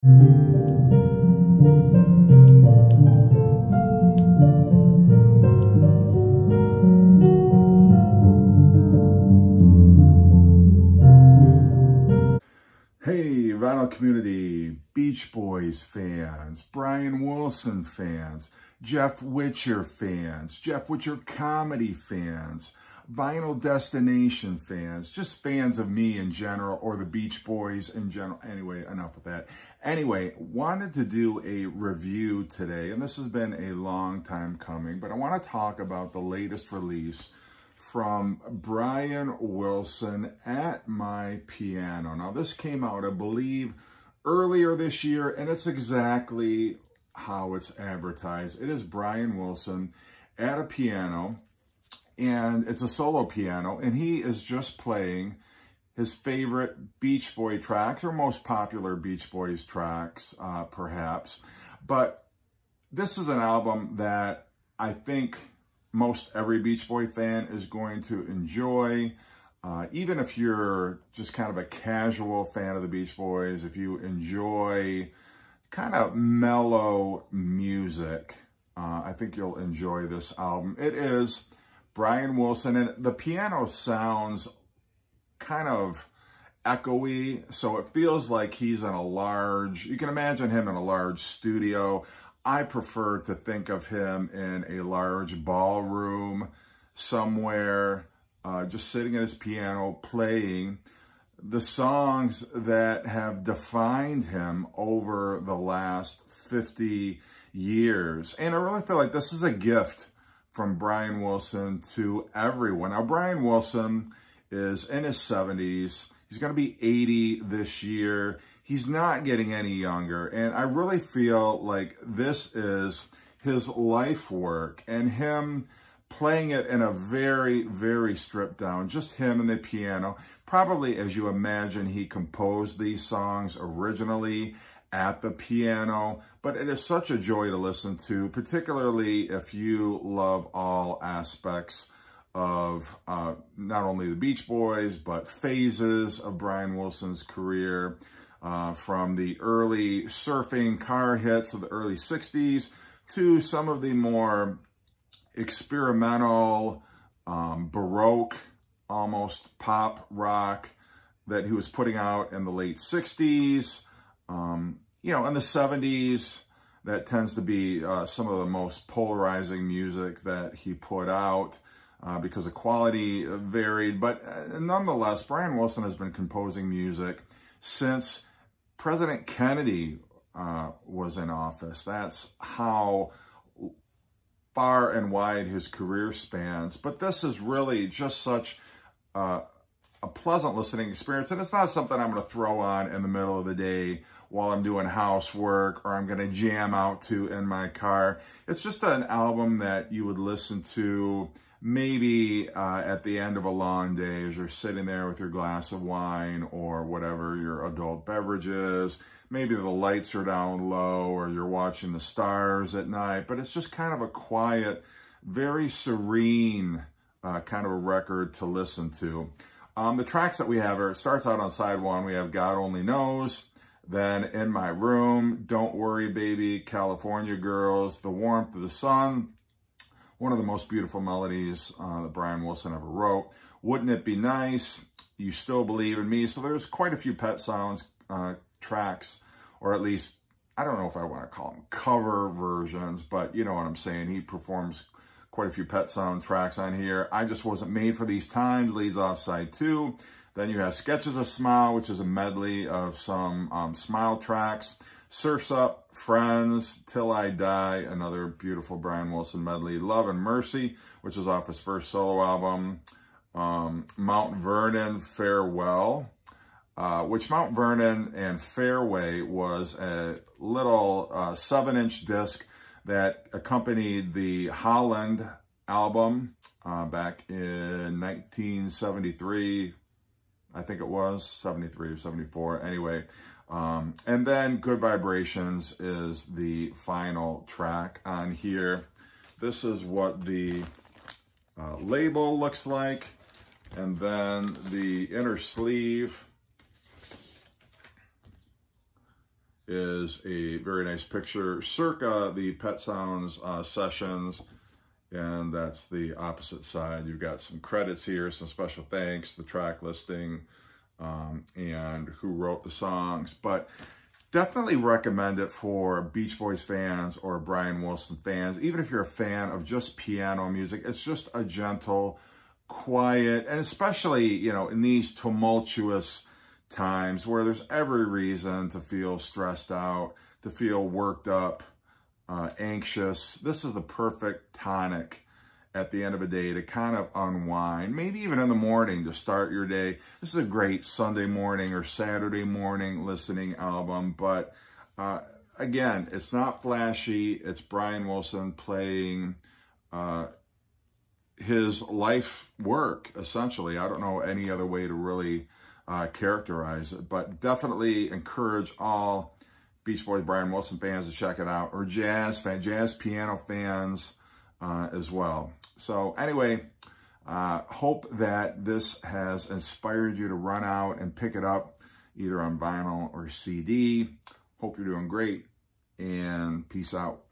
Hey, vinyl community, Beach Boys fans, Brian Wilson fans, Jeff Witcher fans, Jeff Witcher comedy fans, Vinyl Destination fans, just fans of me in general, or the Beach Boys in general. Anyway, enough of that. Anyway, wanted to do a review today, and this has been a long time coming, but I want to talk about the latest release from Brian Wilson, At My Piano. Now, this came out, I believe, earlier this year, and it's exactly how it's advertised. It is Brian Wilson at a piano, and it's a solo piano, and he is just playing his favorite Beach Boy tracks, or most popular Beach Boys tracks, perhaps. But this is an album that I think most every Beach Boy fan is going to enjoy. Even if you're just kind of a casual fan of the Beach Boys, if you enjoy kind of mellow music, I think you'll enjoy this album. It is Brian Wilson, and the piano sounds kind of echoey, so it feels like he's in a large, you can imagine him in a large studio. I prefer to think of him in a large ballroom somewhere, just sitting at his piano, playing the songs that have defined him over the last 50 years. And I really feel like this is a gift from Brian Wilson to everyone. Now, Brian Wilson is in his 70s. He's going to be 80 this year. He's not getting any younger, and I really feel like this is his life work, and him playing it in a very, very stripped down, just him and the piano. Probably, as you imagine, he composed these songs originally at the piano, but it is such a joy to listen to, particularly if you love all aspects of not only the Beach Boys, but phases of Brian Wilson's career. From the early surfing car hits of the early 60s to some of the more experimental, Baroque, almost pop rock that he was putting out in the late 60s. You know, in the 70s, that tends to be some of the most polarizing music that he put out because the quality varied. But nonetheless, Brian Wilson has been composing music since President Kennedy was in office. That's how far and wide his career spans. But this is really just such a pleasant listening experience. And it's not something I'm going to throw on in the middle of the day while I'm doing housework, or I'm going to jam out to in my car. It's just an album that you would listen to maybe at the end of a long day as you're sitting there with your glass of wine or whatever your adult beverage is. Maybe the lights are down low, or you're watching the stars at night, but it's just kind of a quiet, very serene kind of a record to listen to. The tracks that we have are, it starts out on side one, we have God Only Knows, then In My Room, Don't Worry Baby, California Girls, The Warmth of the Sun, one of the most beautiful melodies that Brian Wilson ever wrote. Wouldn't It Be Nice? You Still Believe in Me. So there's quite a few Pet Sounds tracks, or at least, I don't know if I want to call them cover versions, but you know what I'm saying. He performs quite a few Pet Sound tracks on here. I Just Wasn't Made for These Times leads off side two. Then you have Sketches of Smile, which is a medley of some Smile tracks. Surf's Up, Friends, Till I Die, another beautiful Brian Wilson medley. Love and Mercy, which is off his first solo album. Mount Vernon, Farewell, which Mount Vernon and Fairway was a little 7-inch disc that accompanied the Holland album back in 1973, I think it was, 73 or 74, anyway. And then Good Vibrations is the final track on here. This is what the label looks like. And then the inner sleeve is a very nice picture, circa the Pet Sounds sessions. And that's the opposite side. You've got some credits here, some special thanks, the track listing, and who wrote the songs. But definitely recommend it for Beach Boys fans or Brian Wilson fans. Even if you're a fan of just piano music, it's just a gentle, quiet, and especially, you know, in these tumultuous times where there's every reason to feel stressed out, to feel worked up, anxious. This is the perfect tonic at the end of a day to kind of unwind, maybe even in the morning to start your day. This is a great Sunday morning or Saturday morning listening album, but again, it's not flashy. It's Brian Wilson playing his life work, essentially. I don't know any other way to really characterize it, but definitely encourage all Beach Boys, Brian Wilson fans to check it out, or jazz piano fans as well. So anyway, hope that this has inspired you to run out and pick it up either on vinyl or CD. Hope you're doing great, and peace out.